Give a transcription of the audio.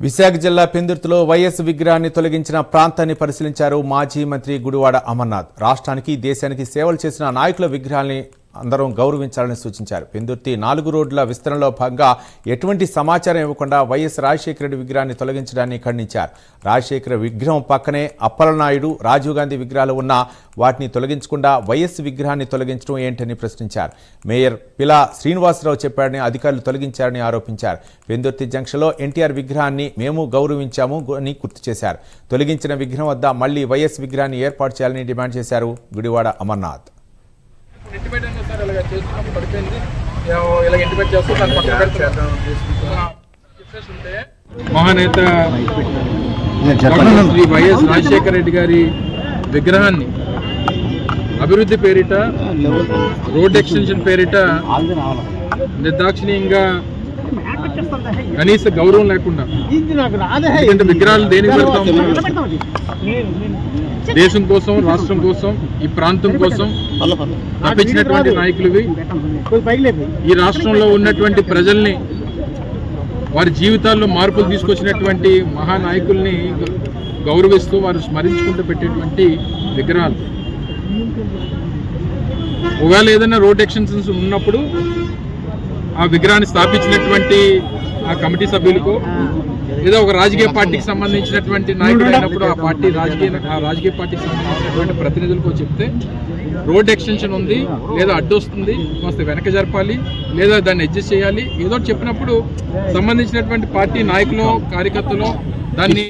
విశాఖ జిల్లా పెందుర్తిలో వైఎస్ విగ్రహాన్ని తొలగించిన ప్రాంతాన్ని పరిశీలించారు మాజీ మంత్రి గుడివాడ అమర్నాథ్. రాష్ట్రానికి దేశానికి సేవలు చేసిన నాయకుల విగ్రహాన్ని అందరం గౌరవించాలని సూచించారు. పెందుర్తి 4 రోడ్ల విస్తరణలో భాగంగా ఎటువంటి సమాచారం ఇవ్వకుండా వైఎస్ రాజశేఖర రెడ్డి విగ్రహాన్ని తొలగించడాన్ని ఖండించారు. రాజశేఖర విగ్రహం పక్కనే అప్పలనాయుడు, రాజీవ్ గాంధీ విగ్రహాలు ఉన్నా వాటిని తొలగించకుండా వైఎస్ విగ్రహాన్ని తొలగించడం ఏంటని ప్రశ్నించారు. మేయర్ పిలా శ్రీనివాసరావు చెప్పాడని అధికారులు తొలగించారని ఆరోపించారు. పెందుర్తి జంక్షన్లో ఎన్టీఆర్ విగ్రహాన్ని మేము గౌరవించాము అని గుర్తు చేశారు. తొలగించిన విగ్రహం వద్ద మళ్లీ వైఎస్ విగ్రహాన్ని ఏర్పాటు చేయాలని డిమాండ్ చేశారు గుడివాడ అమర్నాథ్. మహానేత శ్రీ వైఎస్ రాజశేఖర రెడ్డి గారి విగ్రహాన్ని అభివృద్ధి పేరిట, రోడ్ ఎక్స్టెన్షన్ పేరిట నిర్దాక్షిణ్యంగా కనీస గౌరవం లేకుండా, ఎందుకంటే విగ్రహాలు దేనికి పెడతాం? దేశం కోసం, రాష్ట్రం కోసం, ఈ ప్రాంతం కోసం తప్పించినటువంటి నాయకులువి. ఈ రాష్ట్రంలో ఉన్నటువంటి ప్రజల్ని, వారి జీవితాల్లో మార్పులు తీసుకొచ్చినటువంటి మహానాయకుల్ని గౌరవిస్తూ వారు స్మరించుకుంటూ పెట్టేటువంటి విగ్రహాలు. ఒకవేళ ఏదైనా రోడ్ ఎక్స్టెన్షన్స్ ఉన్నప్పుడు ఆ విగ్రహాన్ని స్థాపించినటువంటి ఆ కమిటీ సభ్యులకు, లేదా ఒక రాజకీయ పార్టీకి సంబంధించినటువంటి నాయకుడు అయినప్పుడు ఆ రాజకీయ పార్టీకి సంబంధించినటువంటి ప్రతినిధులకు చెప్తే రోడ్ ఎక్స్టెన్షన్ ఉంది, లేదా అడ్డు వస్తుంది, కాస్త వెనక జరపాలి, లేదా దాన్ని అడ్జస్ట్ చేయాలి, ఏదో చెప్పినప్పుడు సంబంధించినటువంటి పార్టీ నాయకులు, కార్యకర్తలు దాన్ని